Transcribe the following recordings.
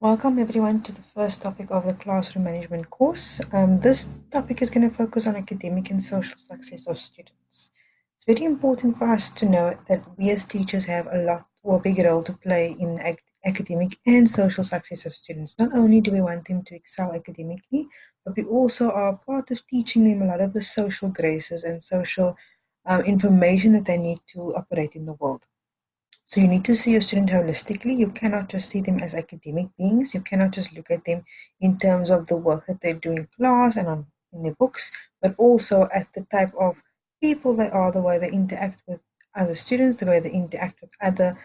Welcome everyone to the first topic of the classroom management course. This topic is going to focus on academic and social success of students. It's very important for us to know that we as teachers have a lot or a big role to play in academic and social success of students. Not only do we want them to excel academically, but we also are part of teaching them a lot of the social graces and social information that they need to operate in the world. So you need to see your student holistically. You cannot just see them as academic beings. You cannot just look at them in terms of the work that they do in class and in their books, but also as the type of people they are, the way they interact with other students, the way they interact with other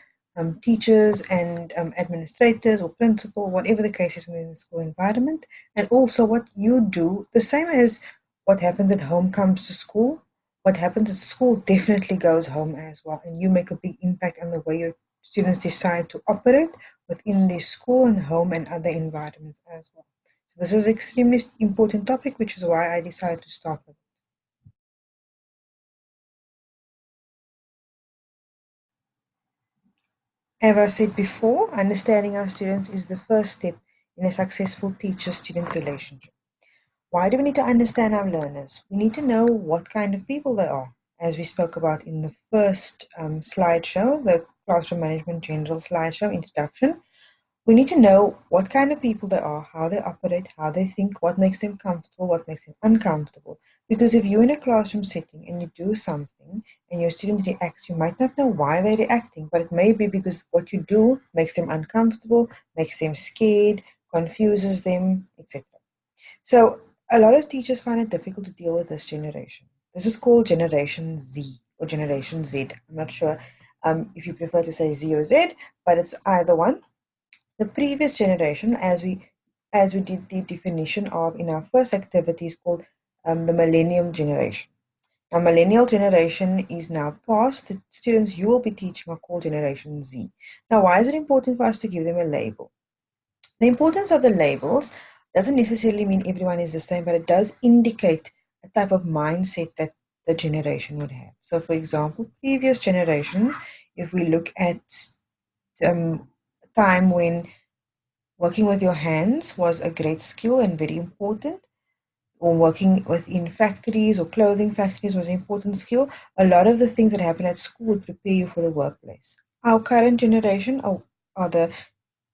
teachers and administrators or principal, whatever the case is within the school environment, and also what you do, the same as what happens at home comes to school. What happens at school definitely goes home as well, and you make a big impact on the way your students decide to operate within their school and home and other environments as well. So this is an extremely important topic, which is why I decided to start with it. As I said before, understanding our students is the first step in a successful teacher-student relationship. Why do we need to understand our learners? We need to know what kind of people they are, as we spoke about in the first slideshow, the classroom management general slideshow introduction. We need to know what kind of people they are, how they operate, how they think, what makes them comfortable, what makes them uncomfortable. Because if you're in a classroom setting and you do something and your student reacts, you might not know why they're reacting, but it may be because what you do makes them uncomfortable, makes them scared, confuses them, etc. So a lot of teachers find it difficult to deal with this generation. This is called Generation Z or Generation Z. I'm not sure if you prefer to say Z or Z, but it's either one. The previous generation, as we did the definition of in our first activity, is called the Millennium Generation. Now, Millennial Generation is now past. The students you will be teaching are called Generation Z. Now, why is it important for us to give them a label? The importance of the labels doesn't necessarily mean everyone is the same, but it does indicate a type of mindset that the generation would have. So, for example, previous generations, if we look at a time when working with your hands was a great skill and very important, or working within factories or clothing factories was an important skill, a lot of the things that happen at school would prepare you for the workplace. Our current generation are the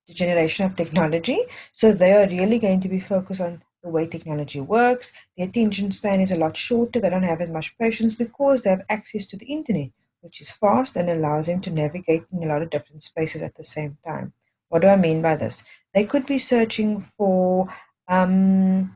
generation of technology. So they are really going to be focused on the way technology works. Their attention span is a lot shorter. They don't have as much patience because they have access to the internet, which is fast and allows them to navigate in a lot of different spaces at the same time. What do I mean by this? They could be searching for um,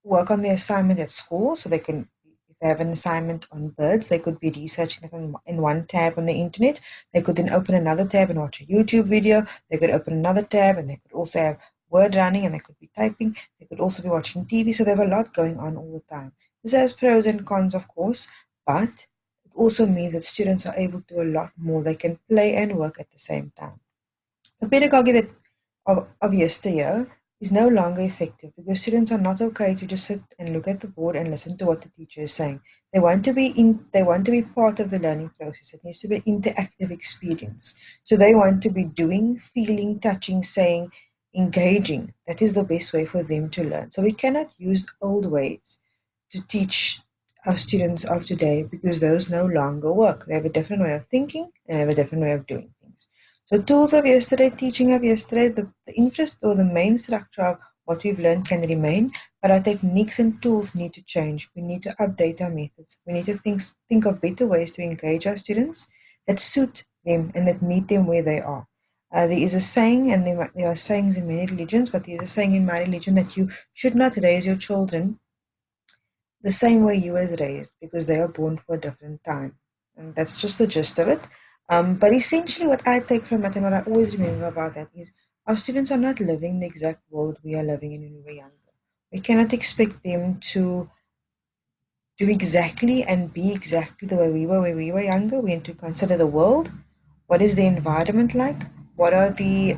work on their assignment at school, so they can, if they have an assignment on birds, they could be researching it in one tab on the internet. They could then open another tab and watch a YouTube video. They could open another tab and they could also have word running and they could be typing. They could also be watching TV. So they have a lot going on all the time. This has pros and cons, of course, but it also means that students are able to do a lot more. They can play and work at the same time. The pedagogy of yesteryear is no longer effective because students are not okay to just sit and look at the board and listen to what the teacher is saying. They want to be part of the learning process. It needs to be an interactive experience. So they want to be doing, feeling, touching, saying, engaging. That is the best way for them to learn. So we cannot use old ways to teach our students of today because those no longer work. They have a different way of thinking and they have a different way of doing things. So tools of yesterday, teaching of yesterday, the interest or the main structure of what we've learned can remain, but our techniques and tools need to change. We need to update our methods. We need to think of better ways to engage our students that suit them and that meet them where they are. There is a saying, and there are sayings in many religions, but there's a saying in my religion that you should not raise your children the same way you was raised because they are born for a different time. And that's just the gist of it. But essentially, what I take from it and what I always remember about that is our students are not living the exact world we are living in when we were younger. We cannot expect them to do exactly and be exactly the way we were when we were younger. We need to consider the world. What is the environment like? What are the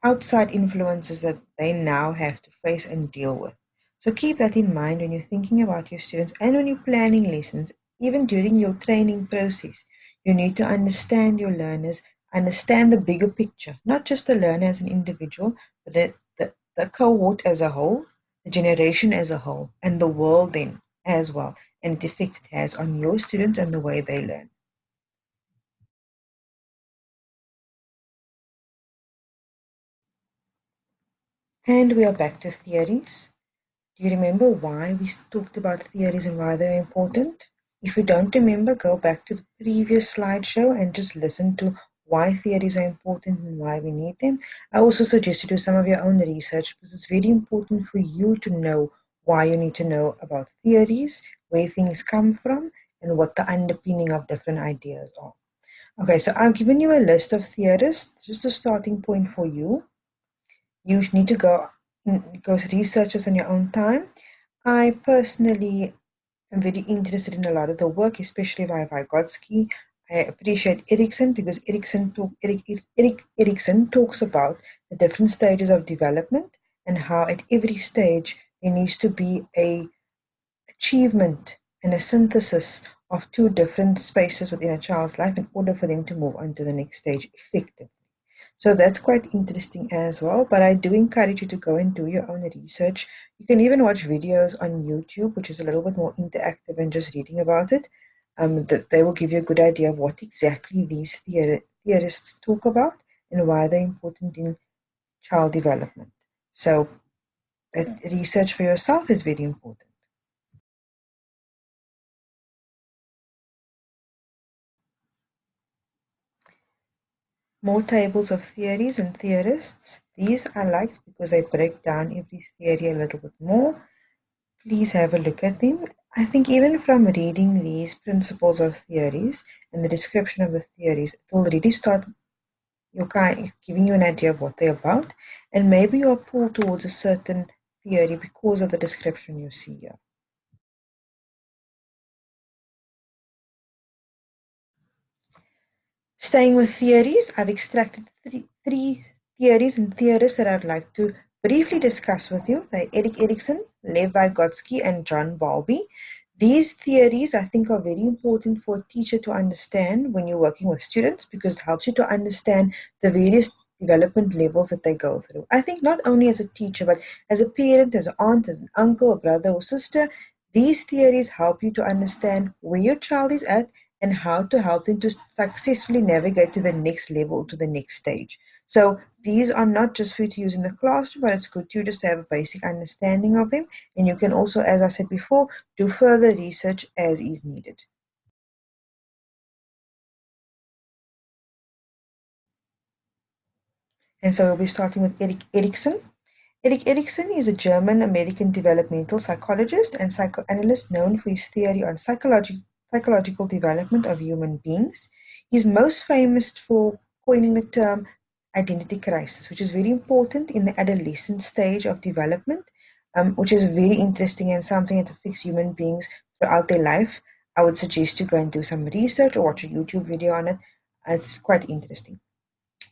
outside influences that they now have to face and deal with? So keep that in mind when you're thinking about your students and when you're planning lessons, even during your training process. You need to understand your learners, understand the bigger picture, not just the learner as an individual, but the cohort as a whole, the generation as a whole, and the world then as well, and the effect it has on your students and the way they learn. And we are back to theories. Do you remember why we talked about theories and why they're important? If you don't remember, go back to the previous slideshow and just listen to why theories are important and why we need them. I also suggest you do some of your own research because it's very important for you to know why you need to know about theories, where things come from, and what the underpinning of different ideas are. Okay, so I've given you a list of theorists, just a starting point for you. You need to go research this on your own time. I personally am very interested in a lot of the work, especially by Vygotsky. I appreciate Erickson because Erickson talks about the different stages of development and how at every stage there needs to be a achievement and a synthesis of two different spaces within a child's life in order for them to move on to the next stage effectively. So that's quite interesting as well. But I do encourage you to go and do your own research. You can even watch videos on YouTube, which is a little bit more interactive than just reading about it. They will give you a good idea of what exactly these theorists talk about and why they're important in child development. So that research for yourself is very important. More tables of theories and theorists. These I liked because they break down every theory a little bit more. Please have a look at them. I think even from reading these principles of theories and the description of the theories, it will really start giving you an idea of what they're about, and maybe you're pulled towards a certain theory because of the description you see here. Staying with theories, I've extracted three theories and theorists that I'd like to briefly discuss with you by Erickson, Lev Vygotsky, and John Bowlby. These theories, I think, are very important for a teacher to understand when you're working with students because it helps you to understand the various development levels that they go through. I think not only as a teacher, but as a parent, as an aunt, as an uncle, a brother, or sister, these theories help you to understand where your child is at and how to help them to successfully navigate to the next level, to the next stage. So these are not just for you to use in the classroom, but it's good to just have a basic understanding of them. And you can also, as I said before, do further research as is needed. And so we'll be starting with Erickson. Erickson is a German-American developmental psychologist and psychoanalyst known for his theory on psychological development of human beings. He's most famous for coining the term identity crisis, which is very important in the adolescent stage of development, which is very interesting and something that affects human beings throughout their life. I would suggest you go and do some research or watch a YouTube video on it. It's quite interesting.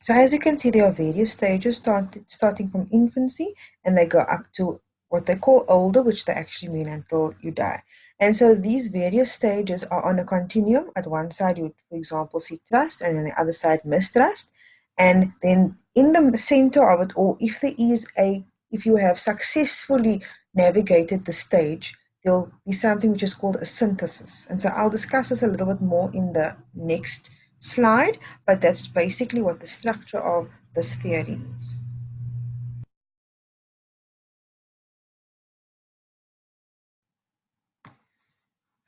So as you can see, there are various stages starting from infancy, and they go up to what they call older, which they actually mean until you die. And so these various stages are on a continuum. At one side, you would, for example, see trust, and on the other side, mistrust. And then in the center of it, or if you have successfully navigated the stage, there'll be something which is called a synthesis. And so I'll discuss this a little bit more in the next slide, but that's basically what the structure of this theory is.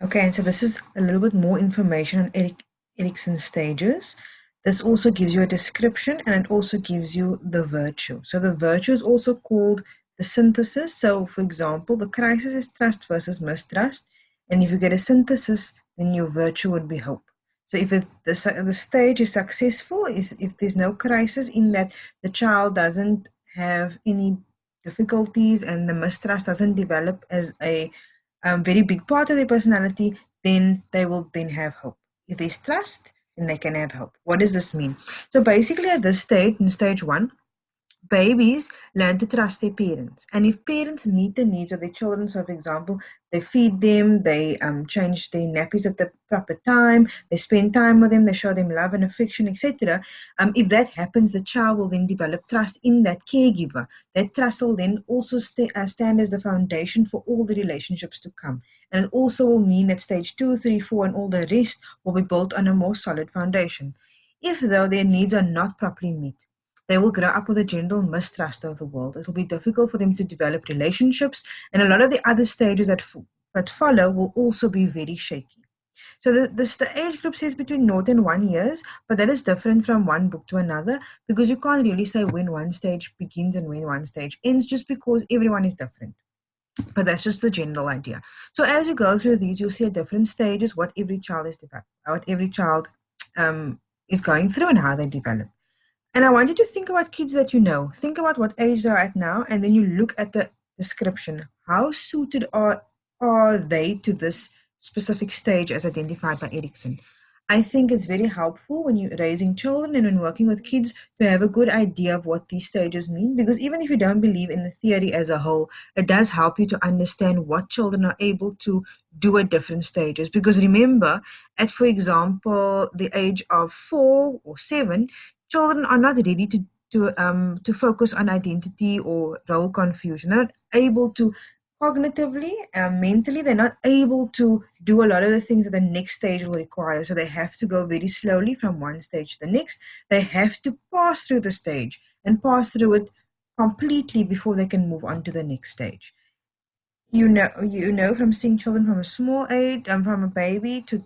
Okay, and so this is a little bit more information on Erickson's stages. This also gives you a description and it also gives you the virtue. So the virtue is also called the synthesis. So for example, the crisis is trust versus mistrust. And if you get a synthesis, then your virtue would be hope. So if the stage is successful, if there's no crisis in that the child doesn't have any difficulties and the mistrust doesn't develop as a very big part of their personality, then they will then have hope. If there's trust, then they can have hope. What does this mean? So basically at this stage, in stage one, Babies learn to trust their parents, and if parents meet the needs of their children, so for example, they feed them, they change their nappies at the proper time, they spend time with them, they show them love and affection, etc. If that happens, the child will then develop trust in that caregiver. That trust will then also stand as the foundation for all the relationships to come, and it also will mean that stage 2, 3, 4, and all the rest will be built on a more solid foundation. If though their needs are not properly met, they will grow up with a general mistrust of the world. It will be difficult for them to develop relationships, and a lot of the other stages that follow will also be very shaky. So the age group says between 0 and 1 years, but that is different from one book to another because you can't really say when one stage begins and when one stage ends just because everyone is different. But that's just the general idea. So as you go through these, you'll see at different stages what every child is going through and how they develop. And I want you to think about kids that you know. Think about what age they're at now, and then you look at the description. How suited are they to this specific stage as identified by Erickson? I think it's very helpful when you're raising children and when working with kids to have a good idea of what these stages mean, because even if you don't believe in the theory as a whole, it does help you to understand what children are able to do at different stages. Because remember, at, for example, the age of 4 or 7, children are not ready to focus on identity or role confusion. They're not able to cognitively and mentally, they're not able to do a lot of the things that the next stage will require. So they have to go very slowly from one stage to the next. They have to pass through the stage and pass through it completely before they can move on to the next stage. You know from seeing children from a small age, from a baby to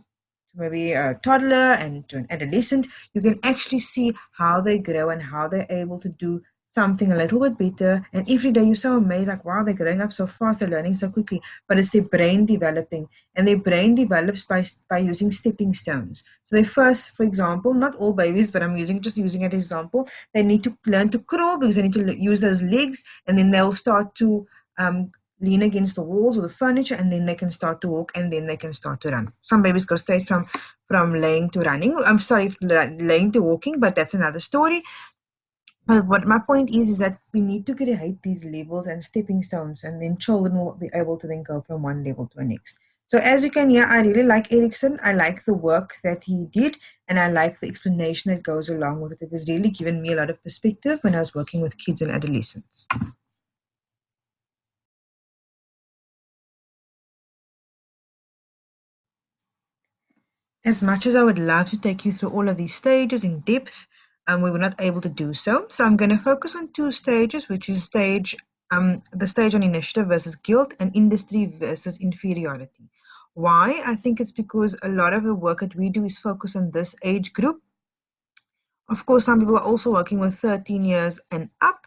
maybe a toddler and to an adolescent, you can actually see how they grow and how they're able to do something a little bit better. And every day you're so amazed, like, wow, they're growing up so fast, they're learning so quickly. But it's their brain developing, and their brain develops by using stepping stones. So they first, for example, not all babies, but I'm just using an example, they need to learn to crawl because they need to use those legs, and then they'll start to lean against the walls or the furniture, and then they can start to walk, and then they can start to run. Some babies go straight from laying to running. I'm sorry, laying to walking, but that's another story. But what my point is that we need to create these levels and stepping stones, and then children will be able to then go from one level to the next. So as you can hear, I really like Erickson. I like the work that he did, and I like the explanation that goes along with it. It has really given me a lot of perspective when I was working with kids and adolescents. As much as I would love to take you through all of these stages in depth, we were not able to do so. So I'm going to focus on two stages, which is the stage on initiative versus guilt and industry versus inferiority. Why? I think it's because a lot of the work that we do is focused on this age group. Of course, some people are also working with 13 years and up,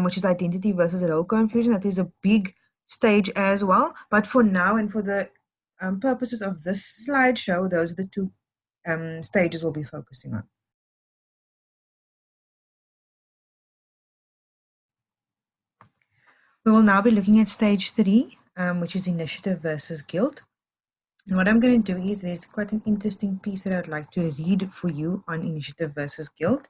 which is identity versus role confusion. That is a big stage as well. But for now and for the purposes of this slideshow, those are the two stages we'll be focusing on. We will now be looking at stage 3, which is initiative versus guilt. And what I'm going to do is there's quite an interesting piece that I'd like to read for you on initiative versus guilt,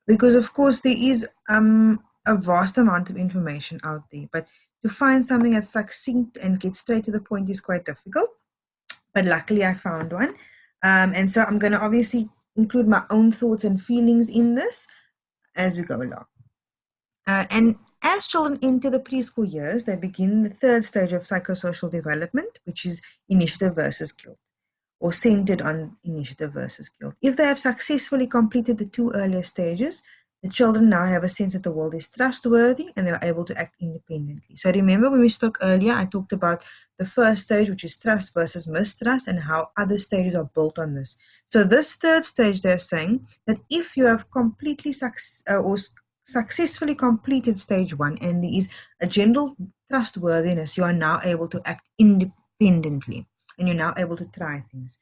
because of course there is a vast amount of information out there, but to find something that's succinct and get straight to the point is quite difficult. But luckily I found one. And so I'm going to obviously include my own thoughts and feelings in this as we go along. And as children enter the preschool years, they begin the third stage of psychosocial development, which is initiative versus guilt, or centered on initiative versus guilt. If they have successfully completed the two earlier stages, the children now have a sense that the world is trustworthy and they are able to act independently. So remember when we spoke earlier, I talked about the first stage, which is trust versus mistrust, and how other stages are built on this. So this third stage, they're saying that if you have completely successfully completed stage 1 and there is a general trustworthiness, you are now able to act independently and you're now able to try things.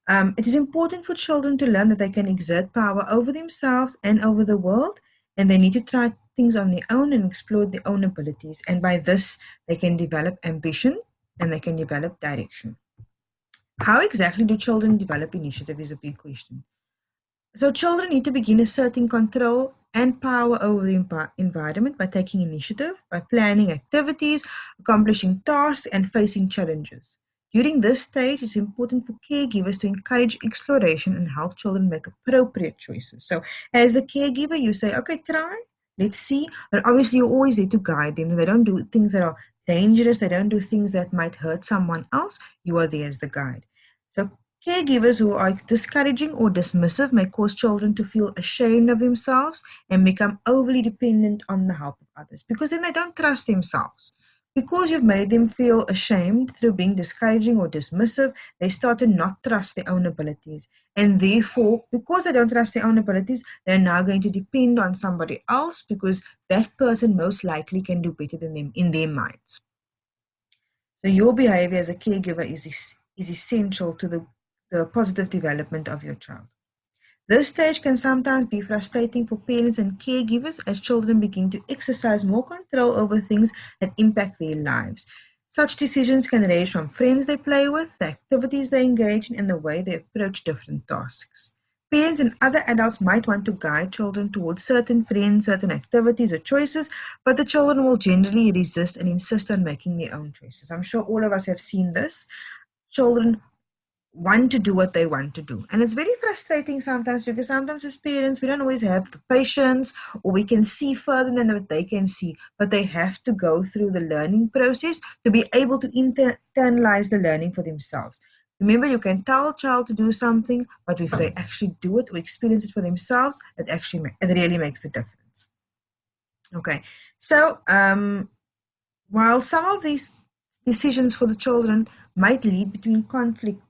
It is important for children to learn that they can exert power over themselves and over the world, and they need to try things on their own and explore their own abilities. And by this, they can develop ambition and they can develop direction. How exactly do children develop initiative is a big question. So children need to begin asserting control and power over the environment by taking initiative, by planning activities, accomplishing tasks, and facing challenges. During this stage, it's important for caregivers to encourage exploration and help children make appropriate choices. So, as a caregiver, you say, okay, try, let's see. But obviously, you're always there to guide them. They don't do things that are dangerous, they don't do things that might hurt someone else. You are there as the guide. So, caregivers who are discouraging or dismissive may cause children to feel ashamed of themselves and become overly dependent on the help of others because then they don't trust themselves. Because you've made them feel ashamed through being discouraging or dismissive, they start to not trust their own abilities. And therefore, because they don't trust their own abilities, they're now going to depend on somebody else because that person most likely can do better than them in their minds. So your behavior as a caregiver is essential to the positive development of your child. This stage can sometimes be frustrating for parents and caregivers as children begin to exercise more control over things that impact their lives. Such decisions can range from friends they play with, the activities they engage in, and the way they approach different tasks. Parents and other adults might want to guide children towards certain friends, certain activities or choices, but the children will generally resist and insist on making their own choices. I'm sure all of us have seen this. Children want to do what they want to do. And it's very frustrating sometimes because sometimes as parents, we don't always have the patience or we can see further than what they can see, but they have to go through the learning process to be able to internalize the learning for themselves. Remember, you can tell a child to do something, but if they actually do it or experience it for themselves, it really makes the difference. Okay, so while some of these decisions for the children might lead between conflict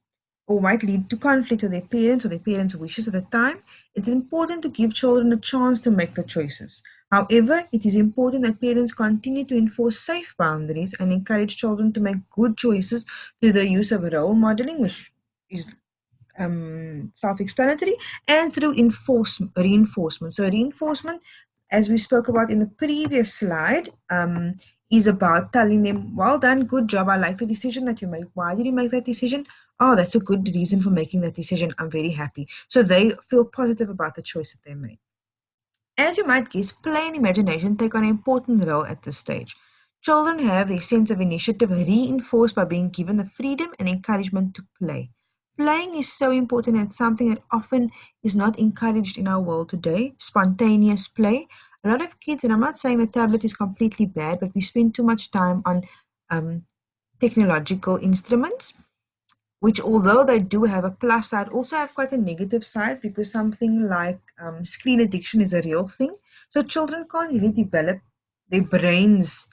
or might lead to conflict with their parents or their parents' wishes at the time, it is important to give children a chance to make the choices. However, it is important that parents continue to enforce safe boundaries and encourage children to make good choices through the use of role modeling, which is self-explanatory, and through reinforcement. So reinforcement, as we spoke about in the previous slide, is about telling them, well done, good job, I like the decision that you made. Why did you make that decision? Oh, that's a good reason for making that decision. I'm very happy. So they feel positive about the choice that they made. As you might guess, play and imagination take on an important role at this stage. Children have their sense of initiative reinforced by being given the freedom and encouragement to play. Playing is so important and it's something that often is not encouraged in our world today. Spontaneous play. A lot of kids, and I'm not saying the tablet is completely bad, but we spend too much time on technological instruments, which although they do have a plus side, also have quite a negative side because something like screen addiction is a real thing. So children can't really develop their brains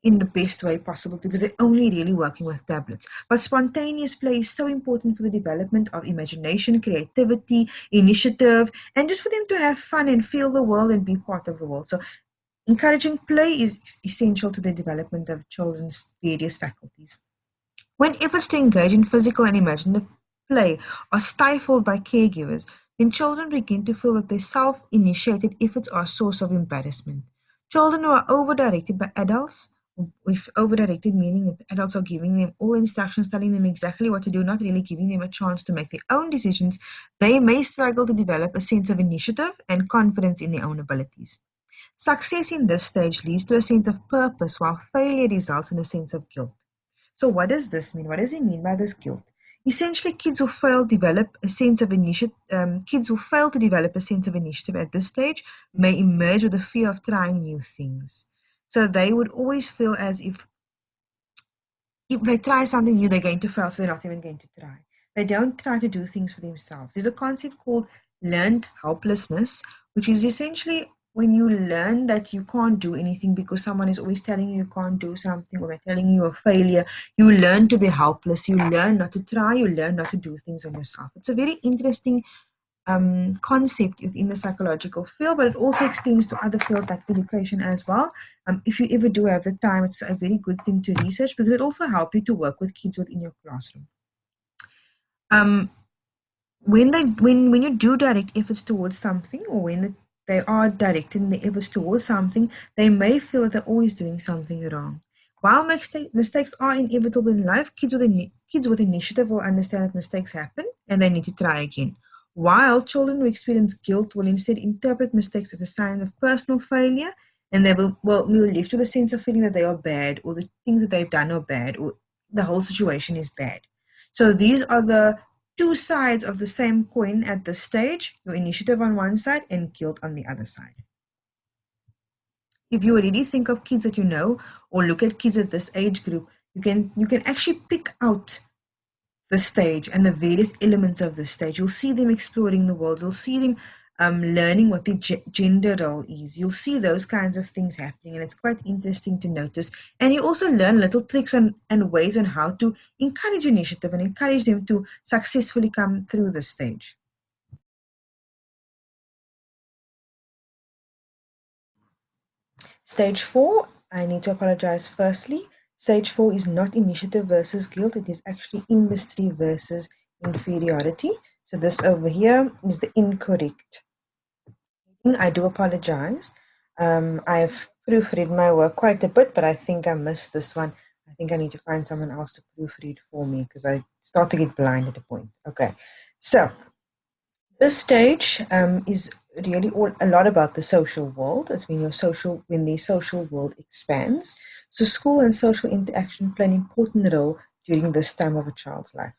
in the best way possible because they're only really working with tablets. But spontaneous play is so important for the development of imagination, creativity, initiative, and just for them to have fun and feel the world and be part of the world. So encouraging play is essential to the development of children's various faculties. When efforts to engage in physical and imaginative play are stifled by caregivers, then children begin to feel that their self-initiated efforts are a source of embarrassment. Children who are over-directed by adults, with over-directed meaning if adults are giving them all instructions, telling them exactly what to do, not really giving them a chance to make their own decisions, they may struggle to develop a sense of initiative and confidence in their own abilities. Success in this stage leads to a sense of purpose, while failure results in a sense of guilt. So what does this mean? What does he mean by this guilt? Essentially, kids who fail to develop a sense of initiative at this stage may emerge with a fear of trying new things. So they would always feel as if they try something new, they're going to fail, so they're not even going to try. They don't try to do things for themselves. There's a concept called learned helplessness, which is essentially when you learn that you can't do anything because someone is always telling you can't do something or they're telling you a failure, you learn to be helpless, you learn not to try, you learn not to do things on yourself. It's a very interesting concept within the psychological field, but it also extends to other fields like education as well. If you ever do have the time, it's a very good thing to research because it also helps you to work with kids within your classroom. When you do direct efforts towards something, or when they are directing the efforts towards something, they may feel that they're always doing something wrong. While mistakes are inevitable in life, kids with initiative will understand that mistakes happen and they need to try again. while children who experience guilt will instead interpret mistakes as a sign of personal failure, and they will live with a sense of feeling that they are bad, or the things that they've done are bad, or the whole situation is bad. So these are the two sides of the same coin at this stage: your initiative on one side and guilt on the other side. If you already think of kids that you know, or look at kids at this age group, you can actually pick out the stage and the various elements of the stage. You'll see them exploring the world. You'll see them learning what the gender role is. You'll see those kinds of things happening, and it's quite interesting to notice. And you also learn little tricks and ways on how to encourage initiative and encourage them to successfully come through the stage. Stage 4, I need to apologize firstly. Stage 4 is not initiative versus guilt. It is actually industry versus inferiority. So this over here is the incorrect. I do apologize. I've proofread my work quite a bit, but I think I missed this one. I think I need to find someone else to proofread for me because I start to get blind at a point. Okay, so this stage is really a lot about the social world. It's when the social world expands. So school and social interaction play an important role during this time of a child's life.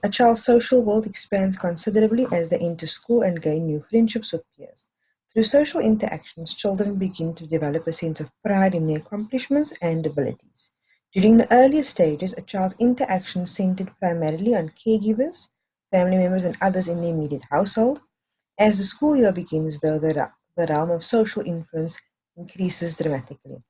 A child's social world expands considerably as they enter school and gain new friendships with peers. Through social interactions, children begin to develop a sense of pride in their accomplishments and abilities. During the earlier stages, a child's interactions centered primarily on caregivers, family members, and others in the immediate household. As the school year begins, though, the realm of social influence increases dramatically.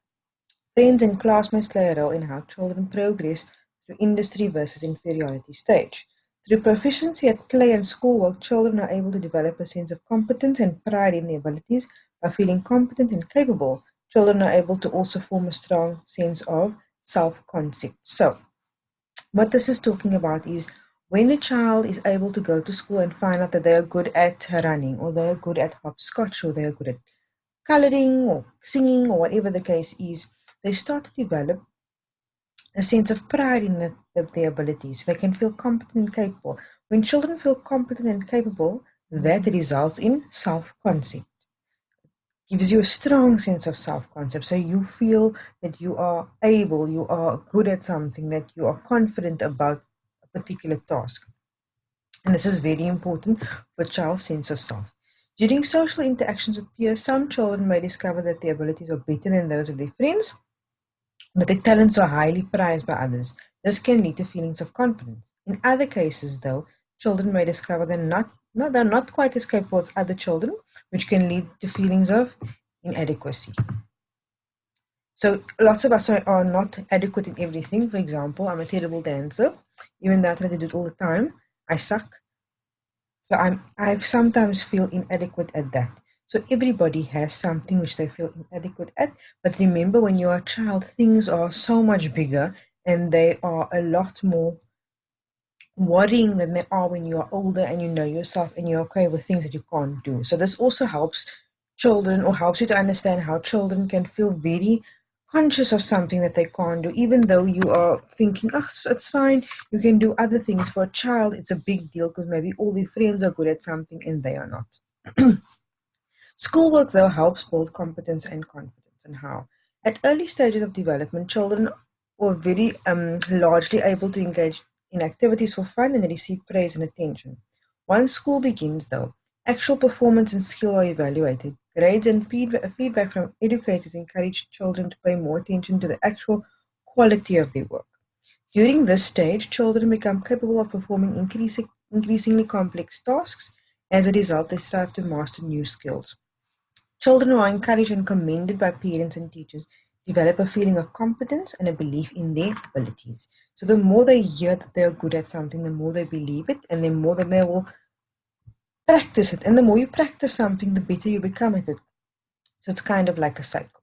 Friends and classmates play a role in how children progress through industry versus inferiority stage. Through proficiency at play and schoolwork, children are able to develop a sense of competence and pride in their abilities. By feeling competent and capable, children are able to also form a strong sense of self-concept. So, what this is talking about is when a child is able to go to school and find out that they are good at running, or they are good at hopscotch, or they are good at coloring or singing, or whatever the case is, they start to develop a sense of pride in their abilities. They can feel competent and capable. When children feel competent and capable, that results in self-concept. Gives you a strong sense of self-concept. So you feel that you are able, you are good at something, that you are confident about a particular task. And this is very important for a child's sense of self. During social interactions with peers, some children may discover that their abilities are better than those of their friends, but their talents are highly prized by others. This can lead to feelings of confidence. In other cases, though, children may discover they're not quite as capable as other children, which can lead to feelings of inadequacy. So lots of us are not adequate in everything. For example, I'm a terrible dancer. Even though I try to do it all the time, I suck. So I sometimes feel inadequate at that. So everybody has something which they feel inadequate at. But remember, when you're a child, things are so much bigger and they are a lot more worrying than they are when you are older and you know yourself and you're okay with things that you can't do. So this also helps children, or helps you to understand how children can feel very conscious of something that they can't do, even though you are thinking, oh, it's fine, you can do other things. For a child, it's a big deal because maybe all their friends are good at something and they are not. Schoolwork, though, helps build competence and confidence. And how? At early stages of development, children are very largely able to engage in activities for fun and receive praise and attention. Once school begins, though, actual performance and skill are evaluated. Grades and feedback from educators encourage children to pay more attention to the actual quality of their work. During this stage, children become capable of performing increasingly complex tasks. As a result, they strive to master new skills. Children who are encouraged and commended by parents and teachers develop a feeling of competence and a belief in their abilities. So the more they hear that they are good at something, the more they believe it, and the more that they will practice it. And the more you practice something, the better you become at it. So it's kind of like a cycle.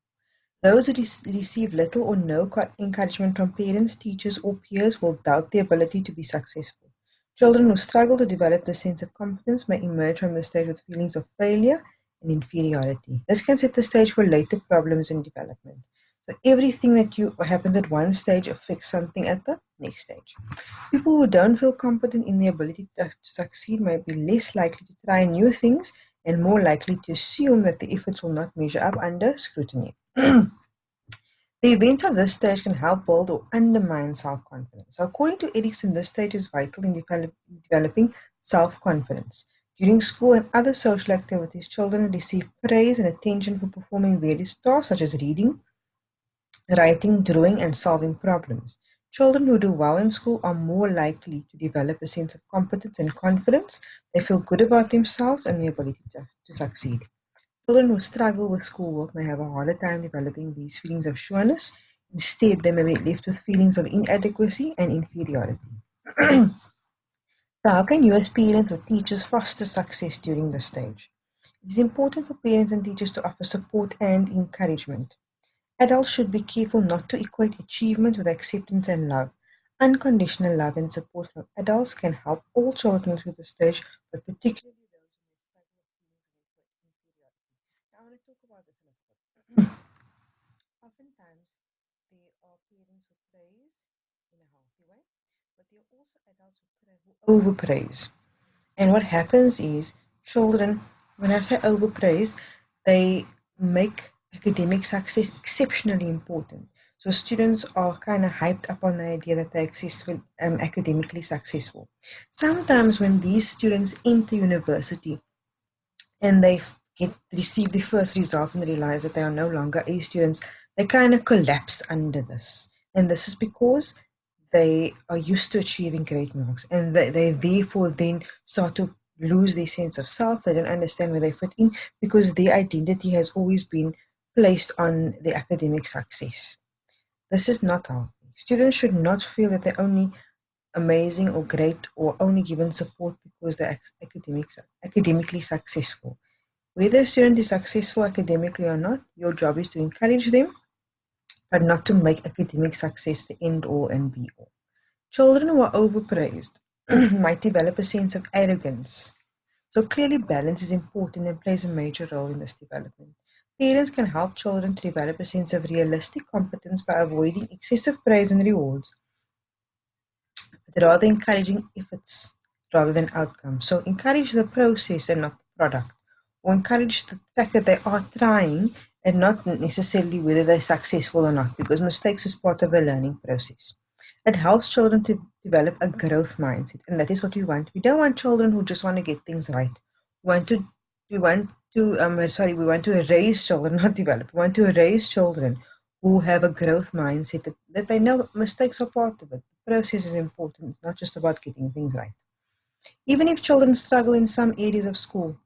Those who receive little or no encouragement from parents, teachers, or peers will doubt their ability to be successful. Children who struggle to develop this sense of competence may emerge from the stage with feelings of failure and inferiority. This can set the stage for later problems in development. So everything that happens at one stage affects something at the next stage. People who don't feel confident in their ability to succeed may be less likely to try new things and more likely to assume that the efforts will not measure up under scrutiny. The events of this stage can help build or undermine self-confidence. So according to Erickson, this stage is vital in developing self-confidence. During school and other social activities, children receive praise and attention for performing various tasks such as reading, writing, drawing, and solving problems. Children who do well in school are more likely to develop a sense of competence and confidence. They feel good about themselves and their ability to succeed. Children who struggle with schoolwork may have a harder time developing these feelings of sureness. Instead, they may be left with feelings of inadequacy and inferiority. So, how can you, as parents or teachers, foster success during this stage? It is important for parents and teachers to offer support and encouragement. Adults should be careful not to equate achievement with acceptance and love. Unconditional love and support from adults can help all children through this stage, but particularly those who may struggle with feelings of inferiority. Now, I want to talk about this a little bit. Oftentimes, there are parents who praise in a healthy way, but there are also adults who overpraise. And what happens is children, when I say overpraise, they make academic success exceptionally important. So students are kind of hyped up on the idea that they're academically successful. Sometimes when these students enter university and they receive the first results and realize that they are no longer A students, they kind of collapse under this. And this is because they are used to achieving great marks and they therefore then start to lose their sense of self. They don't understand where they fit in because their identity has always been placed on the academic success. This is not healthy. Students should not feel that they're only amazing or great or only given support because they're academically successful. Whether a student is successful academically or not, your job is to encourage them, but not to make academic success the end all and be all. Children who are overpraised might develop a sense of arrogance. So clearly balance is important and plays a major role in this development. Parents can help children to develop a sense of realistic competence by avoiding excessive praise and rewards, but rather encouraging efforts rather than outcomes. So encourage the process and not the product, or encourage the fact that they are trying and not necessarily whether they're successful or not, because mistakes is part of the learning process. It helps children to develop a growth mindset, and that is what we want. We don't want children who just want to get things right. We want to raise children, not develop. We want to raise children who have a growth mindset that they know mistakes are part of it. The process is important, it's not just about getting things right. Even if children struggle in some areas of school,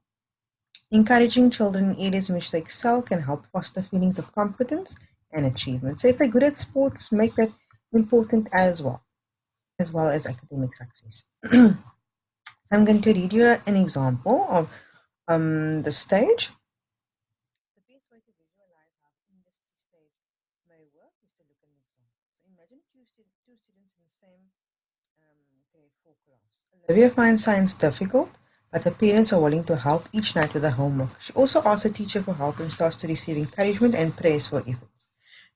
encouraging children in areas in which they excel can help foster feelings of competence and achievement. So if they're good at sports, make that important as well as academic success. I'm going to read you an example of the stage. The best way to visualize how the industry stage may work is to look at an example. So imagine two students in the same grade 4 class. Olivia finds science difficult, but her parents are willing to help each night with the homework. She also asks the teacher for help and starts to receive encouragement and praise for efforts.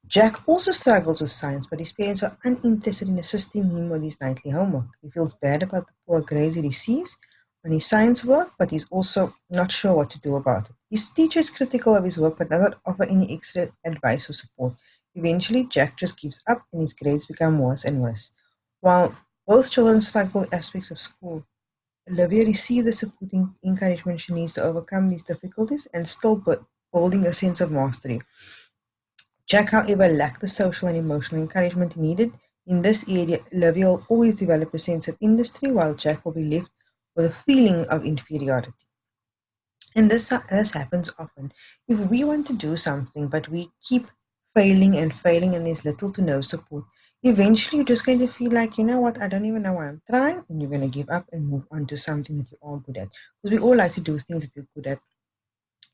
Jack also struggles with science, but his parents are uninterested in assisting him with his nightly homework. He feels bad about the poor grades he receives on his science work, but he's also not sure what to do about it. His teacher is critical of his work, but does not offer any extra advice or support. Eventually, Jack just gives up and his grades become worse and worse. While both children struggle with aspects of school, Olivia receives the supporting encouragement she needs to overcome these difficulties and still building a sense of mastery. Jack, however, lacked the social and emotional encouragement he needed. In this area, Olivia will always develop a sense of industry, while Jack will be left with a feeling of inferiority. And this happens often. If we want to do something, but we keep failing and failing, and there's little to no support, eventually you're just going to feel like, you know what, I don't even know why I'm trying, and you're going to give up and move on to something that you are good at. Because we all like to do things that we're good at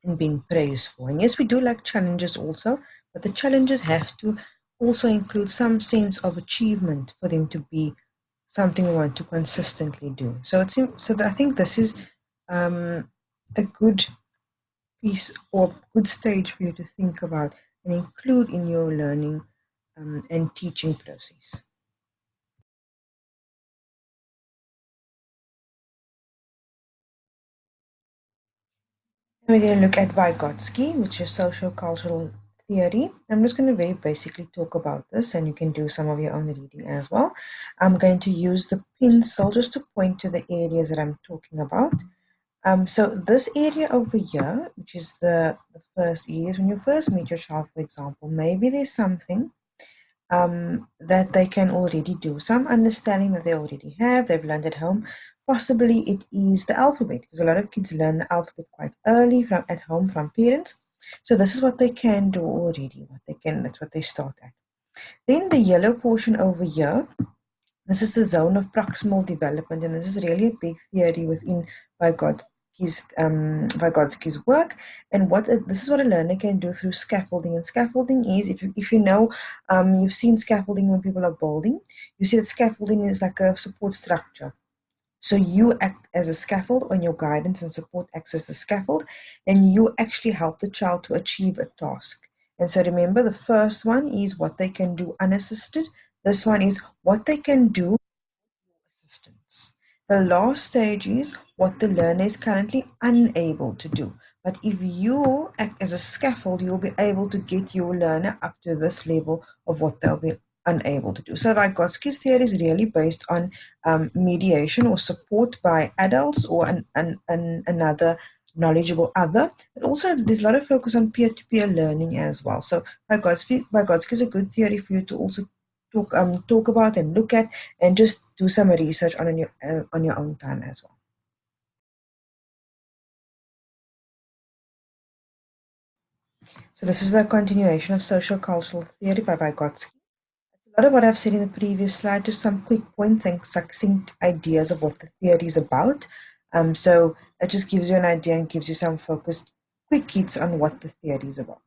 and being praised for. And yes, we do like challenges also, but the challenges have to also include some sense of achievement for them to be something we want to consistently do. So I think this is a good piece or good stage for you to think about and include in your learning and teaching process. We're going to look at Vygotsky, which is socio-cultural theory. I'm just going to very basically talk about this, and you can do some of your own reading as well. I'm going to use the pencil just to point to the areas that I'm talking about. So this area over here, which is the first area, is when you first meet your child, for example, maybe there's something that they can already do, some understanding that they already have, they've learned at home. Possibly it is the alphabet, because a lot of kids learn the alphabet quite early from at home from parents. So this is what they can do already, that's what they start at. Then the yellow portion over here, this is the zone of proximal development, and this is really a big theory within Vygotsky's work. And this is what a learner can do through scaffolding. And scaffolding is, if you know, you've seen scaffolding when people are building. You see that scaffolding is like a support structure. So you act as a scaffold, when your guidance and support acts as a scaffold, and you actually help the child to achieve a task. And so remember, the first one is what they can do unassisted. This one is what they can do assistance. The last stage is what the learner is currently unable to do. But if you act as a scaffold, you'll be able to get your learner up to this level of what they'll be unable to do. So Vygotsky's theory is really based on mediation or support by adults or another knowledgeable other. But also there's a lot of focus on peer-to-peer learning as well. So Vygotsky is a good theory for you to also talk about and look at, and just do some research on your own time as well. So this is the continuation of social cultural theory by Vygotsky. A lot of what I've said in the previous slide, just some quick points and succinct ideas of what the theory is about. So it just gives you an idea and gives you some focused quick hits on what the theory is about.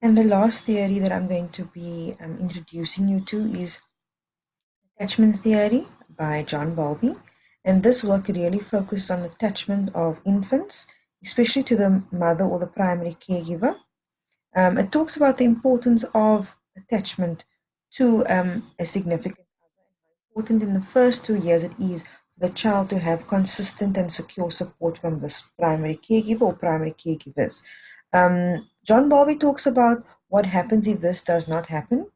And the last theory that I'm going to be introducing you to is attachment theory by John Bowlby. And this work really focuses on the attachment of infants, especially to the mother or the primary caregiver. It talks about the importance of attachment to a significant other. Important in the first 2 years it is for the child to have consistent and secure support from this primary caregiver or primary caregivers. John Bowlby talks about what happens if this does not happen.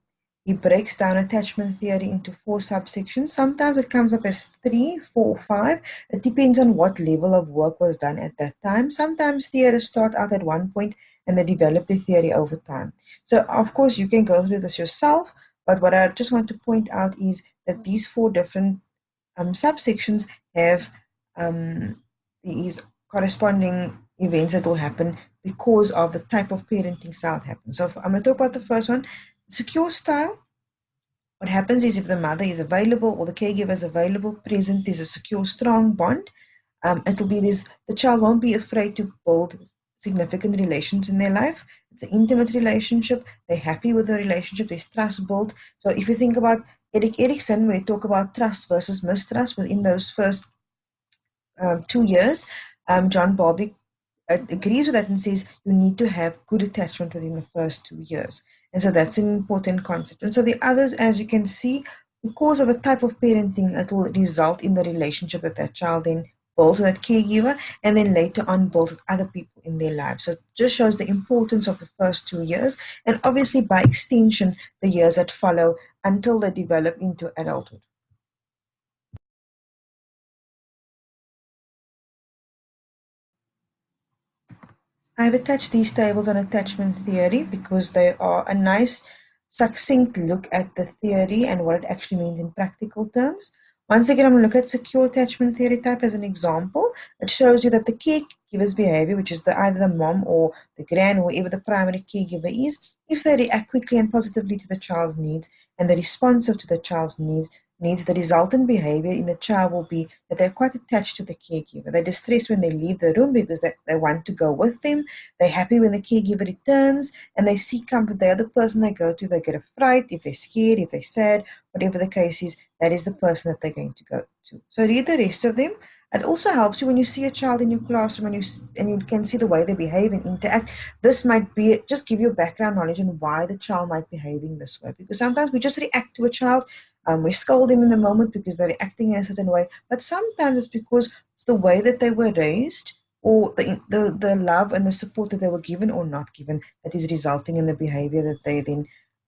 He breaks down attachment theory into 4 subsections. Sometimes it comes up as 3, 4, 5. It depends on what level of work was done at that time. Sometimes theorists start out at one point and they develop the theory over time. So, of course, you can go through this yourself, but what I just want to point out is that these 4 different subsections have these corresponding events that will happen because of the type of parenting style that happens. So I'm going to talk about the first one. Secure style. What happens is if the mother is available or the caregiver is available, present, there's a secure, strong bond. It'll be this, the child won't be afraid to build significant relations in their life. It's an intimate relationship. They're happy with the relationship. There's trust built. So if you think about Erickson, we talk about trust versus mistrust within those first 2 years. John Bowlby agrees with that and says you need to have good attachment within the first 2 years. And so that's an important concept. And so the others, as you can see, because of the type of parenting, it will result in the relationship that that child then builds with that caregiver, and then later on builds with other people in their lives. So it just shows the importance of the first 2 years, and obviously by extension, the years that follow until they develop into adulthood. I've attached these tables on attachment theory because they are a nice, succinct look at the theory and what it actually means in practical terms. Once again, I'm going to look at secure attachment theory type as an example. It shows you that the caregiver's behavior, which is either the mom or the gran, or whoever the primary caregiver is, if they react quickly and positively to the child's needs and they're responsive to the child's needs, the resultant behavior in the child will be that they're quite attached to the caregiver. They're distressed when they leave the room because they want to go with them. They're happy when the caregiver returns, and they seek comfort. They are the person they go to. They get a fright if they're scared, if they're sad, whatever the case is, that is the person that they're going to go to. So read the rest of them. It also helps you when you see a child in your classroom and you can see the way they behave and interact. This might be just give you a background knowledge on why the child might be behaving this way. Because sometimes we just react to a child, we scold them in the moment because they're reacting in a certain way. But sometimes it's because it's the way that they were raised or the love and the support that they were given or not given that is resulting in the behavior that they then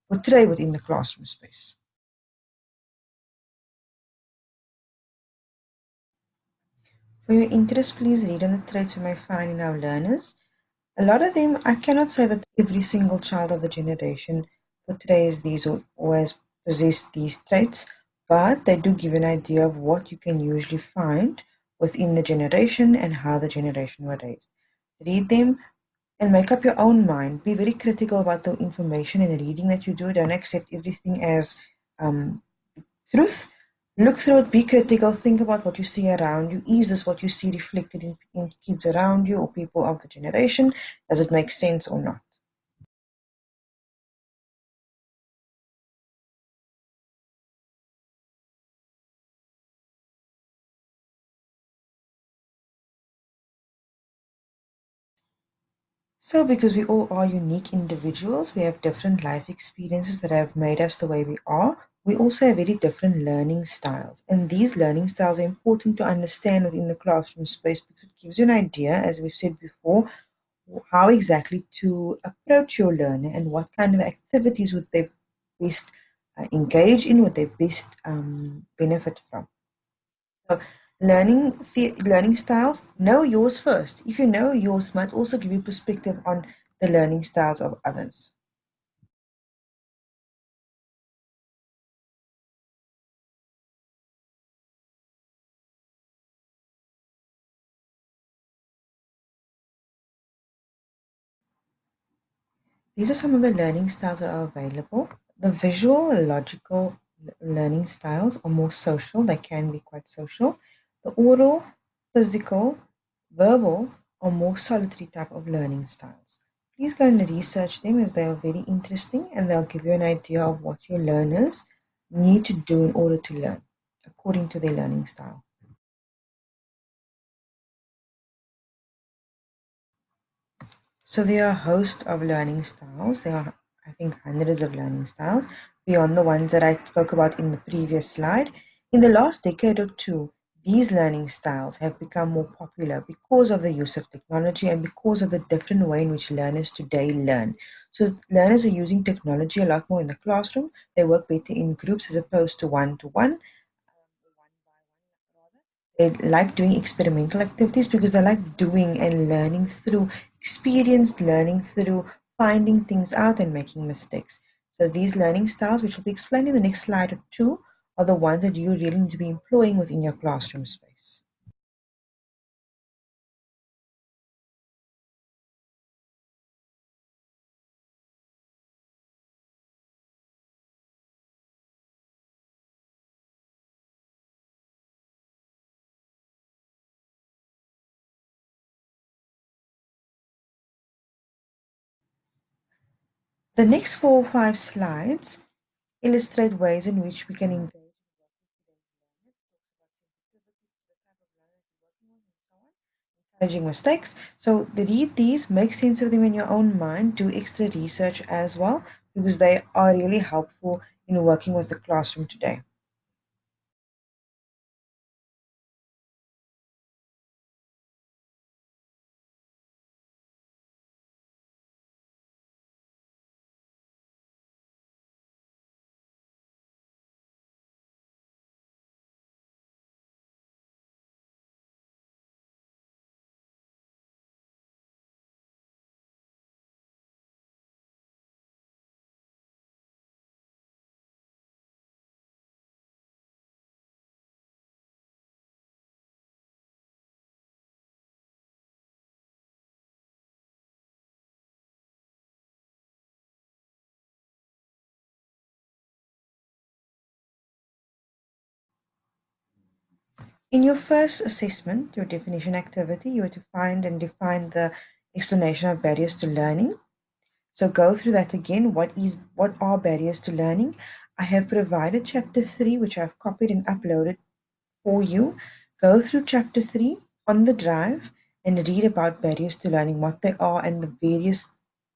portray within the classroom space. For your interest, please read on the traits we may find in our learners. A lot of them, I cannot say that every single child of a generation portrays these or always possess these traits, but they do give an idea of what you can usually find within the generation and how the generation were raised. Read them and make up your own mind. Be very critical about the information and reading that you do. Don't accept everything as um, truth. Look through it, be critical, think about what you see around you. Is this what you see reflected in kids around you or people of the generation? Does it make sense or not? So, because we all are unique individuals, we have different life experiences that have made us the way we are. We also have very different learning styles. And these learning styles are important to understand within the classroom space because it gives you an idea, as we've said before, how exactly to approach your learner and what kind of activities would they best engage in, would they best benefit from. So learning styles, know yours first. If you know yours, might also give you perspective on the learning styles of others. These are some of the learning styles that are available. The visual, logical learning styles are more social. They can be quite social. The oral, physical, verbal are more solitary type of learning styles. Please go and research them as they are very interesting and they'll give you an idea of what your learners need to do in order to learn according to their learning style. So there are a host of learning styles. There are, I think, hundreds of learning styles beyond the ones that I spoke about in the previous slide. In the last decade or two, these learning styles have become more popular because of the use of technology and because of the different way in which learners today learn. So learners are using technology a lot more in the classroom. They work better in groups as opposed to one to one. They like doing experimental activities because they like doing and learning through experience, learning through finding things out and making mistakes. So these learning styles, which will be explained in the next slide or two, are the ones that you really need to be employing within your classroom space. The next 4 or 5 slides illustrate ways in which we can engage encouraging mistakes. So read these, make sense of them in your own mind, do extra research as well, because they are really helpful in working with the classroom today. In your first assessment, your definition activity, you are to find and define the explanation of barriers to learning. So go through that again. What are barriers to learning? I have provided chapter 3, which I've copied and uploaded for you. Go through chapter 3 on the drive and read about barriers to learning, what they are, and the various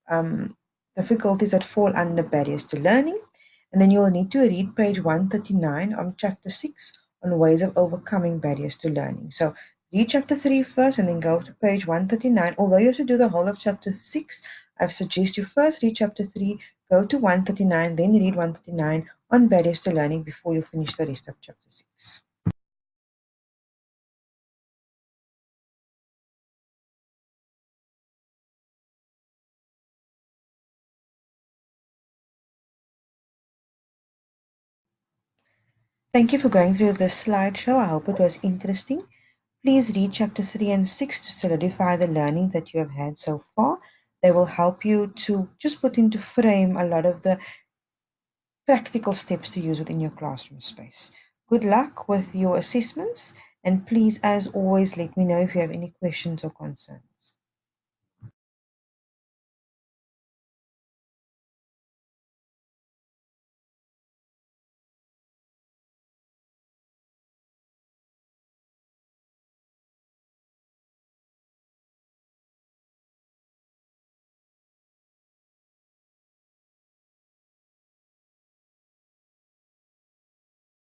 um, difficulties that fall under barriers to learning. And then you'll need to read page 139 of chapter 6 on ways of overcoming barriers to learning. So read chapter 3 first and then go to page 139. Although you have to do the whole of chapter 6, I suggest you first read chapter 3, go to 139, then read 139 on barriers to learning before you finish the rest of chapter 6. Thank you for going through this slideshow. I hope it was interesting. Please read chapter 3 and 6 to solidify the learning that you have had so far. They will help you to just put into frame a lot of the practical steps to use within your classroom space. Good luck with your assessments, and please, as always, let me know if you have any questions or concerns.